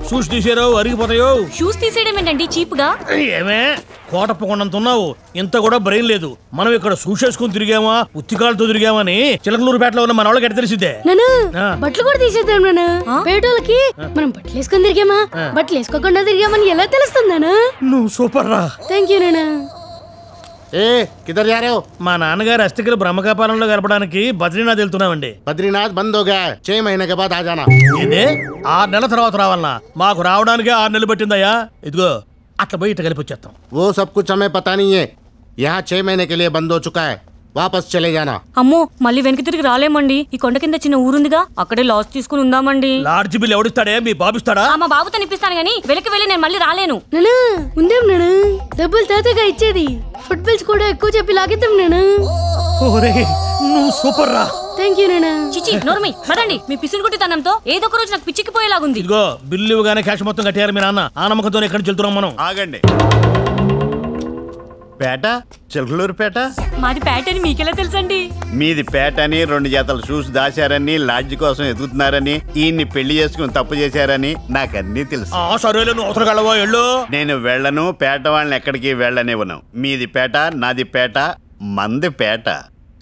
Shoes తీసేరావు అరిగిపోతాయో. Shoes తీసేయడం ఏంటండి cheap గా? ఏమే కోటప్పకొండంత ఉన్నావు, ఇంత కూడా బ్రెయిన్ లేదు. మనం ఇక్కడ షూస్ వేసుకుని తిరిగామా ఉత్తికాలతో తిరిగామని చిలకలూరుపేటలో ఉన్న మన వాళ్ళకి ఎట్ట తెలిసిద్దే? బట్టలు కూడా తీసేద్దాం నాన్న. పేటోళ్ళకి మనం బట్టలు వేసుకొని తిరిగామా బట్టలు వేసుకోకుండా తిరిగామని ఎలా తెలుస్తుంది నాన్న? నువ్వు సూపర్ రా. థ్యాంక్ యూ నాన్న. किधर जा रहे हो? మా నాన్నగారు అస్థికలు బ్రహ్మకాపాలంలో గడపడానికి బద్రీనాథ్ వెళ్తున్నామండి. बद्रीनाथ बंद हो गया है, 6 महीने के बाद आ जाना. ఇదే 6 నెలల తర్వాత రావాలన్నా? మాకు రావడానికి 6 నెలలు పట్టిందయ్యా. ఇదిగో అట్లా పోయి ఇట్లా కలిపి వచ్చేస్తాం. वो सब कुछ हमें पता नहीं है. यहाँ 6 महीने के लिए बंद हो चुका है, वापस चले जाना. అమ్మో మళ్ళీ వెనక్కి తిరిగి రాలేమండి. ఈ కొండ కింద చిన్న ఊరుందిగా, అక్కడే లాస్ తీసుకుని ఉందామండి. LADS bill ఎవడిస్తాడే? మీ బాబిస్తాడా? మా బాబుతో నిప్పిస్తాను గానీ వెనక్కి వెళ్ళి నేను మళ్ళీ రాలేను. నాన్న ఉందేం నాన్న, డబ్బులు తాతగా ఇచ్చేది. ఫుడ్ బిల్స్ కూడా ఎక్కువ చెప్పి లాగిద్దాం నాన్న. నువ్వు సూపర్ రా. థ్యాంక్ యూ నాన్న. చిచి నోర్మి పదండి. మీ పిసినుగుట్టితనంతో ఏదో ఒక రోజు నాకు పిచ్చిక్కిపోయేలాగుంది. ఇదిగో బిల్లు ఇవ్వగానే క్యాష్ మొత్తం కట్టారు మీ నాన్న. ఆ నమ్మకంతో ఎక్కడి నుంచి వెళ్తున్నాం మనం? ఆగండి. పేట చిలకలూరుపేట మాది పేట అని మీకెలా తెలుసండి? మీది పేట అని 2 జతలు షూస్ దాచారని లాడ్జి కోసం ఎదుగుతున్నారని ఈయన్ని పెళ్లి చేసుకుని తప్పు చేశారని నాకన్నీ తెలుసు. సరేలే నువ్వు అవసరం కలవో ఎళ్ళు. నేను వెళ్ళను, పేట వాళ్ళని ఎక్కడికి వెళ్ళనివ్వను. మీది పేట, నాది పేట, మంది పేట.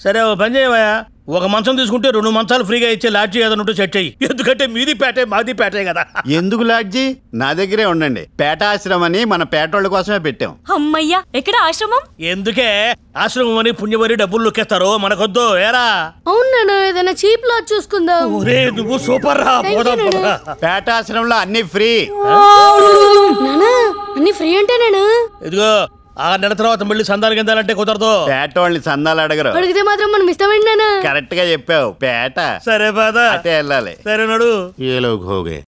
సరే ఓ పని చేయవయ్యా, ఒక మంచం తీసుకుంటే 2 మంచాలు ఫ్రీగా ఇచ్చే లాడ్జి ఏదైనా ఉంటే సెట్ చెయ్యి. ఎందుకంటే మీది పేటే మాది పేటే కదా. ఎందుకు లాడ్జి? నా దగ్గరే ఉండండి. పేట ఆశ్రమం అని మన పేటోళ్ళ కోసమే పెట్టాం. అమ్మయ్యా ఎక్కడ ఆశ్రమం? ఎందుకే ఆశ్రమం అని పుణ్యమని డబ్బులు నొక్కేస్తారు, మనకొద్దు ఏరా. అవును నాన్న, ఏదైనా చీప్ లాట్ చూసుకుందాం. ఒరే నువ్వు సూపర్ రా. పేట ఆశ్రమంలో అన్ని ఫ్రీ. నాన్న అన్ని ఫ్రీ అంటే నాన్న? ఇదిగో 6 నెలల తర్వాత మళ్ళీ సందాలు కిందాలంటే కుదరదు. పేటోళ్ళని సందాలు అడగరు. అడిగితే మాత్రం మనం ఇస్తామండి నాన్న. కరెక్ట్ గా చెప్పావు. పేట సరే పద అటే వెళ్ళాలి. సరే నడు. ये लोग हो गए.